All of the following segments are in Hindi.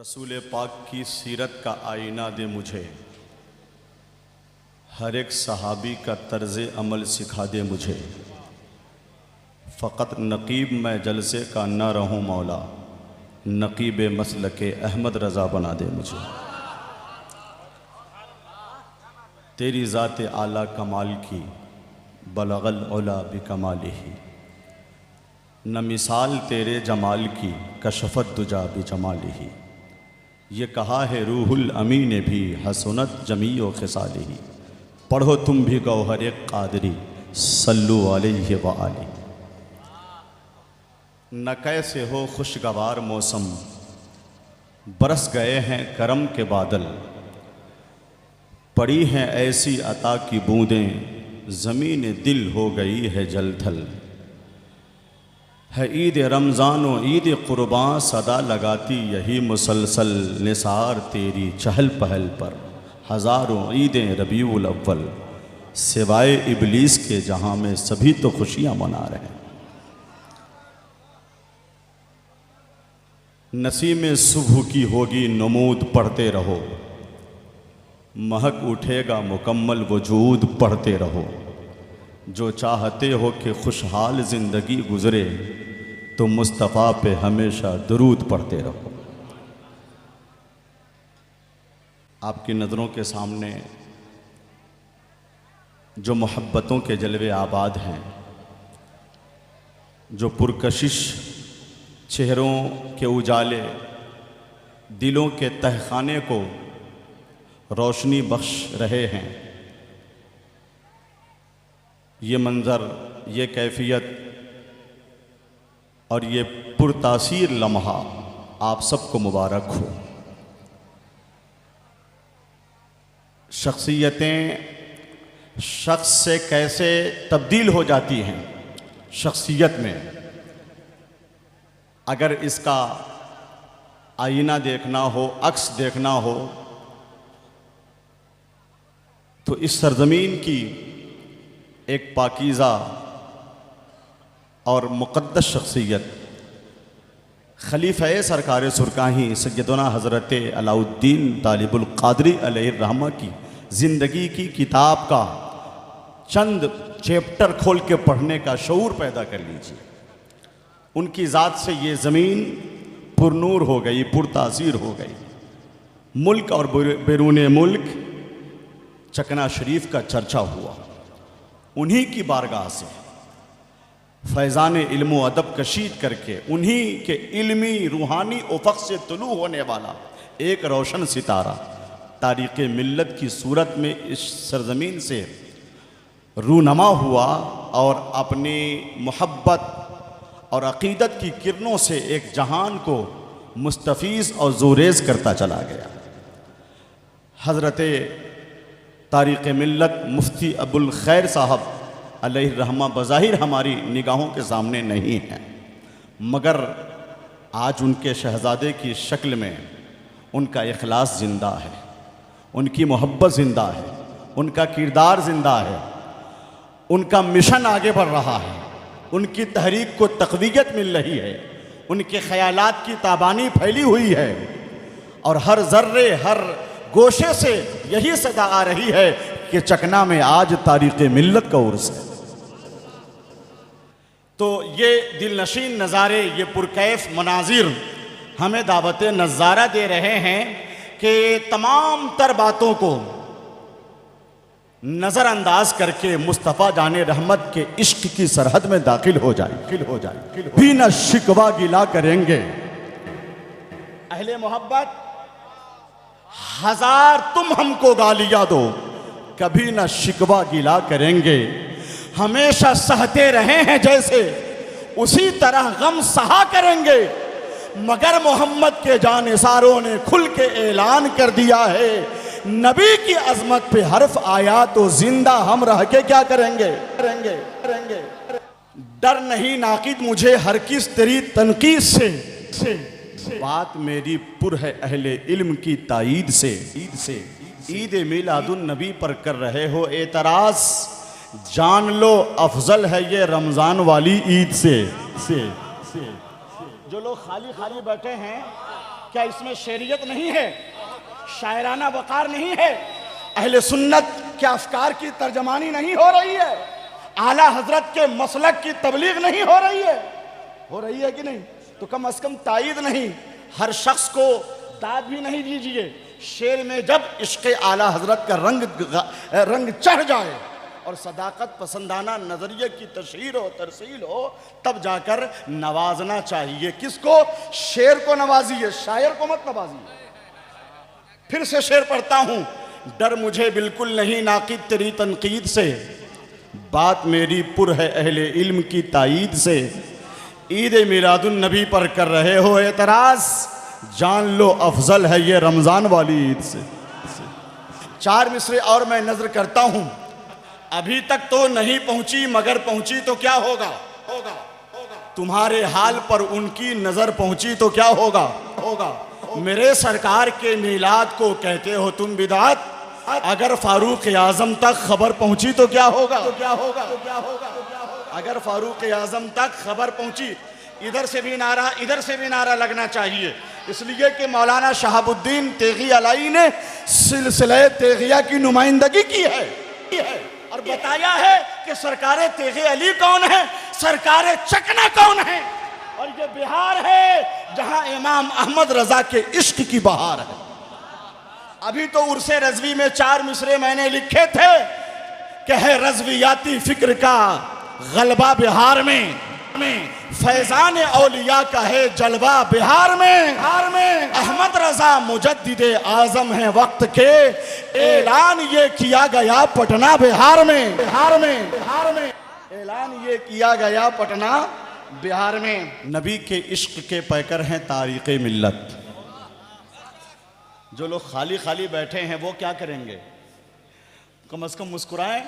रसूल पाक की सीरत का आईना दे मुझे, हर एक सहाबी का तर्ज़ अमल सिखा दे मुझे। फ़कत नकीब मैं जलसे का न रहूं मौला, नकीब मसलके अहमद रज़ा बना दे मुझे। तेरी ज़ात आला कमाल की बलगल औला बिकमालिही, न मिसाल तेरे जमाल की कशफत दुजा बिजमालिही। ये कहा है रूहुल अमी ने भी हसनत जमीओ खिसालिही। पढ़ो तुम भी गौहर क़ादरी सल्लु अलैहि व आलिही। न कैसे हो खुशगवार मौसम, बरस गए हैं करम के बादल। पड़ी हैं ऐसी अता की बूंदें, ज़मीन दिल हो गई है जलथल। है ईद रमज़ान व ईद क़ुरबान सदा लगाती यही मुसलसल। निसार तेरी चहल पहल पर हज़ारों ईदें रबीउल अव्वल। सिवाय इबलीस के जहाँ में सभी तो खुशियाँ मना रहे हैं। नसीम सुबह की होगी नमूद पढ़ते रहो, महक उठेगा मुकम्मल वजूद पढ़ते रहो। जो चाहते हो कि खुशहाल ज़िंदगी गुज़रे, तो मुस्तफ़ा पे हमेशा दुरूद पढ़ते रहो। आपकी नज़रों के सामने जो मोहब्बतों के जलवे आबाद हैं, जो पुरकशिश चेहरों के उजाले दिलों के तहखाने को रोशनी बख्श रहे हैं, ये मंज़र, ये कैफियत और ये पुरतासीर लम्हा आप सबको मुबारक हो। शख्सियतें शख्स से कैसे तब्दील हो जाती हैं शख्सियत में, अगर इसका आईना देखना हो, अक्स देखना हो, तो इस सरज़मीन की एक पाकीज़ा और मुक़द्दस शख्सियत खलीफ़ा सरकार सुरकाही सैयदना हज़रत अलाउद्दीन तालिबुल क़ादरी अलैहिर्रहमा की ज़िंदगी की किताब का चंद चैप्टर खोल के पढ़ने का शऊर पैदा कर लीजिए। उनकी ज़ात से ये ज़मीन पुरनूर हो गई, पुरतासीर हो गई। मुल्क और बैरून मुल्क चकना शरीफ का चर्चा हुआ। उन्हीं की बारगाह से फैज़ान इल्म व अदब कशीद करके, उन्हीं के इल्मी रूहानी उफ़क़ से तुलू होने वाला एक रोशन सितारा तारीख़ मिल्लत की सूरत में इस सरज़मीन से रूनमा हुआ और अपनी मोहब्बत और अक़ीदत की किरणों से एक जहान को मुस्तफ़ीज़ और ज़ोरेज़ करता चला गया। हज़रत तारीख़ मिल्लत मुफ्ती अबुल खैर साहब अलैहिर्रहमा बज़ाहिर हमारी निगाहों के सामने नहीं हैं, मगर आज उनके शहज़ादे की शक्ल में उनका इखलास ज़िंदा है, उनकी मोहब्बत ज़िंदा है, उनका किरदार ज़िंदा है, उनका मिशन आगे बढ़ रहा है, उनकी तहरीक को तक़वियत मिल रही है, उनके ख़यालात की ताबानी फैली हुई है और हर ज़र्रे हर गोशे से यही सदा आ रही है कि चकना में आज तारीख़ मिल्लत का उर्स है। तो ये दिलनशीन नज़ारे, ये पुरकैफ मनाजिर हमें दावत नज़ारा दे रहे हैं कि तमाम तर बातों को नज़रअंदाज करके मुस्तफ़ा जाने रहमत के इश्क की सरहद में दाखिल हो जाए। भी न शिकवा गिला करेंगे अहले मोहब्बत, हज़ार तुम हमको गालियाँ दो, कभी न शिकवा गिला करेंगे। हमेशा सहते रहे हैं जैसे, उसी तरह गम सहा करेंगे। मगर मोहम्मद के जानिसारों ने खुल के ऐलान कर दिया है, नबी की अजमत पे हर्फ आया तो जिंदा हम रह के क्या करेंगे। डर नहीं नाकिद मुझे हर किस तेरी तनकीद से, बात मेरी पुर है अहले इल्म की ताईद से। ईद मिलादुन नबी पर कर रहे हो एतराज़, जान लो अफजल है ये रमज़ान वाली ईद से। जो लोग खाली खाली बैठे हैं क्या इसमें शेरियत नहीं है, शायराना वकार नहीं है, अहले सुन्नत के अफकार की तर्जमानी नहीं हो रही है, आला हजरत के मसलक की तबलीग नहीं हो रही है कि नहीं? तो कम से कम तायीद नहीं, हर शख्स को दाद भी नहीं दीजिए। शेर में जब इश्क़ आला हजरत का रंग चढ़ जाए और सदाकत पसंदाना नजरिए की तशहीर हो, तरसील हो, तब जाकर नवाजना चाहिए। किसको? शेर को नवाजिए, शायर को मत नवाजिए। फिर से शेर पढ़ता हूं, डर मुझे बिल्कुल नहीं नाकिद तेरी तनकीद से, बात मेरी पुर है अहले इल्म की तायीद से, ईद मिलादुन नबी पर कर रहे हो एतराज, जान लो अफजल है ये रमजान वाली ईद से। 4 मिसरे और मैं नजर करता हूं, अभी तक तो नहीं पहुंची मगर पहुंची तो क्या होगा, तुम्हारे हाल पर उनकी नजर पहुंची तो क्या होगा, मेरे सरकार के मीलाद को कहते हो तुम बिदात, अगर फारूक आजम तक खबर पहुंची तो क्या होगा, अगर फारूक आजम तक खबर पहुंची। इधर से भी नारा, इधर से भी नारा लगना चाहिए, इसलिए कि मौलाना शहाबुद्दीन तेगी अलाई ने सिलसिले तेगिया की नुमाइंदगी की है और बताया है कि सरकार तेगी अली कौन है, सरकार चकना कौन है। और ये बिहार है जहां इमाम अहमद रजा के इश्क की बहार है। अभी तो उर्से रजवी में 4 मिसरे मैंने लिखे थे कि है रजवियाती फिक्र का गलबा बिहार में, फैजान औलिया का है जलवा बिहार में, अहमद रजा मुजद्दिदे आजम है वक्त के, ऐलान ये किया गया पटना बिहार में, ऐलान ये किया गया पटना बिहार में। नबी के इश्क के पैकर हैं तारीक़ मिल्लत। जो लोग खाली खाली बैठे हैं वो क्या करेंगे, कम से कम मुस्कुराएं।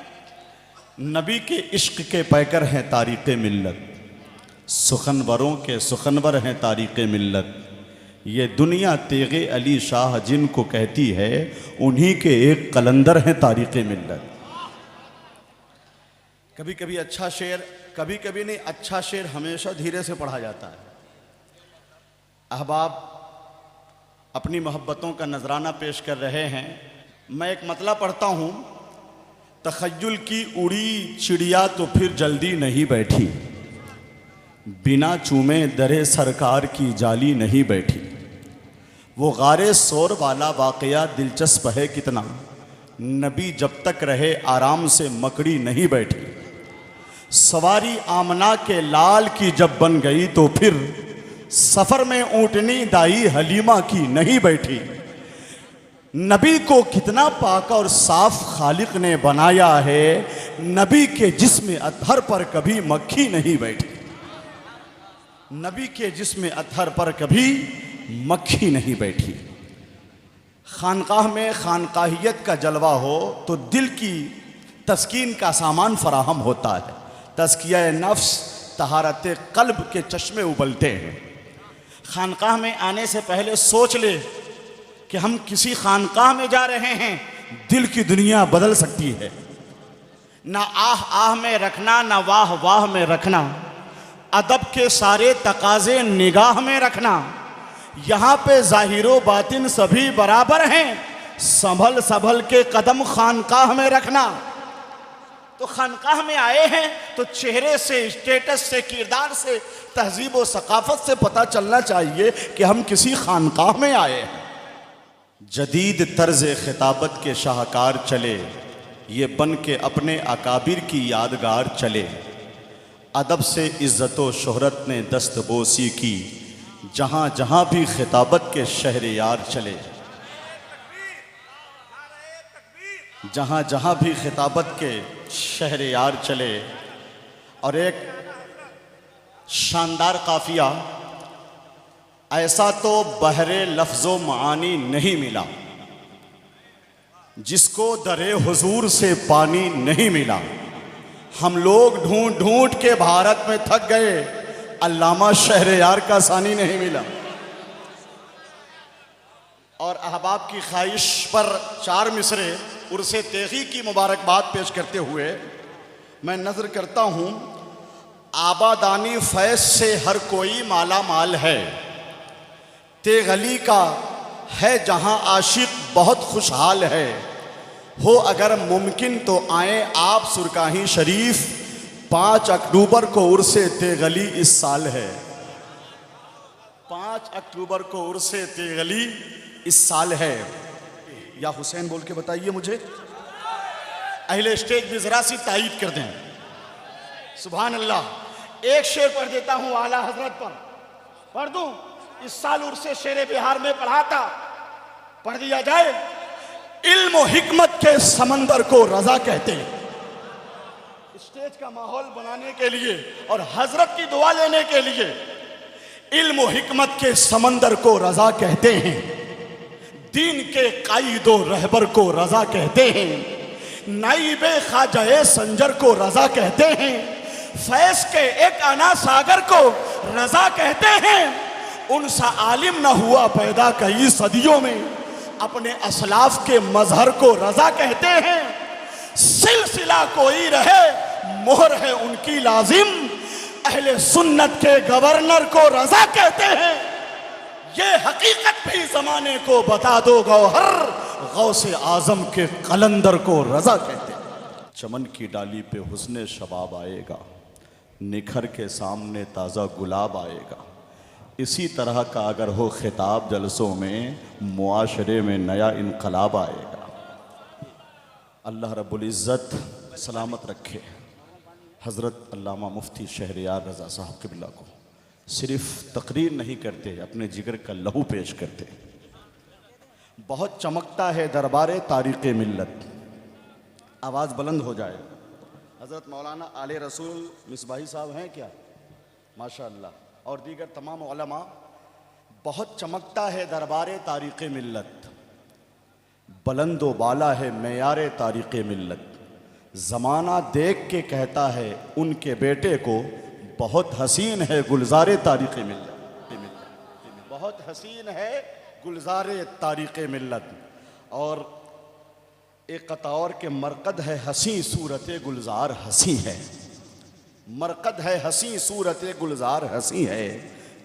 नबी के इश्क के पैकर हैं तारीक़ मिल्लत, सुखनवरों के सुखनवर हैं तारीक़ मिल्लत, ये दुनिया तेगे अली शाह जिनको कहती है उन्हीं के एक कलंदर हैं तारीक़ मिल्लत। कभी कभी अच्छा शेर, कभी कभी नहीं, अच्छा शेर हमेशा धीरे से पढ़ा जाता है। अहबाब अपनी मोहब्बतों का नजराना पेश कर रहे हैं। मैं एक मतला पढ़ता हूँ, तखय्युल की उड़ी चिड़िया तो फिर जल्दी नहीं बैठी, बिना चूमे दरे सरकार की जाली नहीं बैठी, वो गारे शोर वाला वाक़या दिलचस्प है कितना, नबी जब तक रहे आराम से मकड़ी नहीं बैठी, सवारी आमना के लाल की जब बन गई तो फिर सफ़र में ऊँटनी दाई हलीमा की नहीं बैठी, नबी को कितना पाक और साफ खालिक ने बनाया है, नबी के जिस्म अतहर पर कभी मक्खी नहीं बैठी, नबी के जिस्म अतहर पर कभी मक्खी नहीं बैठी। खानकाह में खानकाहियत का जलवा हो तो दिल की तस्कीन का सामान फराहम होता है, तज़किया नफ्स तहारत कल्ब के चश्मे उबलते हैं। खानकाह में आने से पहले सोच ले कि हम किसी खानकाह में जा रहे हैं, दिल की दुनिया बदल सकती है। ना आह आह में रखना, ना वाह वाह में रखना, अदब के सारे तकाजे निगाह में रखना, यहाँ पे ज़ाहिरो बातिन सभी बराबर हैं, संभल संभल के कदम खानकाह में रखना। तो खानकाह में आए हैं तो चेहरे से, स्टेटस से, किरदार से, तहजीब व सकाफत से पता चलना चाहिए कि हम किसी खानकाह में आए हैं। जदीद तर्ज खिताबत के शाहकार चले, ये बन के अपने अकाबिर की यादगार चले, अदब से इज़्ज़त व शोहरत ने दस्तबोसी की, जहाँ जहाँ भी खिताबत के शहरयार चले, जहाँ जहाँ भी खिताबत के शहरयार चले। और एक शानदार काफिया, ऐसा तो बहरे लफ्ज़ो मानी नहीं मिला, जिसको दरे हुजूर से पानी नहीं मिला, हम लोग ढूंढ ढूंढ के भारत में थक गए, अल्लामा शहरयार का सानी नहीं मिला। और अहबाब की ख्वाहिश पर 4 मिसरे उर्से तेगी की मुबारकबाद पेश करते हुए मैं नज़र करता हूँ, आबादानी फैज़ से हर कोई माला माल है, तेग अली का है जहां आशिक बहुत खुशहाल है, हो अगर मुमकिन तो आए आप सुरकाही शरीफ, 5 अक्टूबर को उर्से तेग अली इस साल है। 5 अक्टूबर को उर्से तेग अली इस साल है। या हुसैन बोल के बताइए मुझे, अहले स्टेज भी जरा सी तायीद कर दें। सुभान अल्लाह। एक शेर पढ़ देता हूं आला हजरत पर, पढ़ दूं? इस साल उर्से शेरे बिहार में पढ़ा था, पढ़ दिया जाए। इल्म और हिकमत के समंदर को रजा कहते हैं। स्टेज का माहौल बनाने के लिए और हजरत की दुआ लेने के लिए इल्म और हिकमत के समंदर को रजा कहते हैं। दीन के कायदो रहबर को रजा कहते हैं। नाइबे ख्वाजा संजर को रजा कहते हैं। फैज के एक अना सागर को रजा कहते हैं। उनसा आलिम न हुआ पैदा कई सदियों में, अपने असलाफ के मजहर को रजा कहते हैं। सिलसिला कोई रहे मोहर है उनकी लाजिम, अहले सुन्नत के गवर्नर को रजा कहते हैं। ये हकीकत भी जमाने को बता दो गौहर, गौसे आजम के कलंदर को रजा कहते हैं। चमन की डाली पे हुस्ने शबाब आएगा, निखर के सामने ताज़ा गुलाब आएगा। इसी तरह का अगर हो खिताब जलसों में, मुआशरे में नया इनकलाब आएगा। अल्लाह रब्बुल इज़्ज़त सलामत रखे हज़रत अल्लामा मुफ्ती शहरयार रज़ा साहब क़िबला को। सिर्फ तकरीर नहीं करते, अपने जिगर का लहू पेश करते। बहुत चमकता है दरबारे तारीक़ मिल्लत। आवाज़ बुलंद हो जाए। हज़रत मौलाना आले रसूल मिसबाही साहब हैं क्या? माशाअल्लाह। और दीगर तमाम उलमा। बहुत चमकता है दरबारे तारीक़ मिल्लत, बुलंद व बाला है मेयारे तारीक़ मिल्लत। ज़माना देख के कहता है उनके बेटे को, बहुत हसीन है गुलज़ारे तारीक़ मिल्लत। बहुत हसीन है गुलज़ारे तारीक़ मिल्लत। और एक कतौर के मरकद है हसी सूरत गुलजार हसी है। मरकद है हसी सूरत गुलजार हसी है।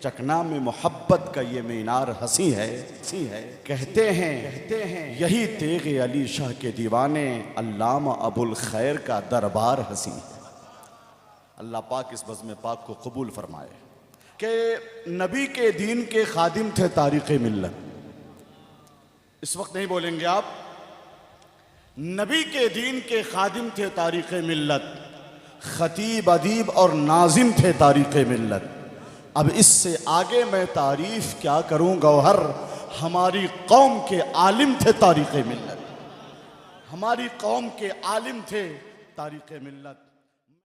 चकना में मोहब्बत का ये मीनार हसी है, हसी है। कहते हैं यही तेग अली शाह के दीवाने, अल्लामा अबुल खैर का दरबार हसी है। अल्लाह पाक इस बज़्म पाक को कबूल फरमाए। कि नबी के दीन के खादिम थे तारीक़ मिल्लत। इस वक्त नहीं बोलेंगे आप। नबी के दीन के खादिम थे तारीक़ मिल्लत, खतीब अदीब और नाजिम थे तारीक़ मिल्लत। अब इससे आगे मैं तारीफ़ क्या करूँ गौहर, हमारी कौम के आलिम थे तारीक़ मिल्लत। हमारी कौम के आलिम थे तारीक़ मिल्लत।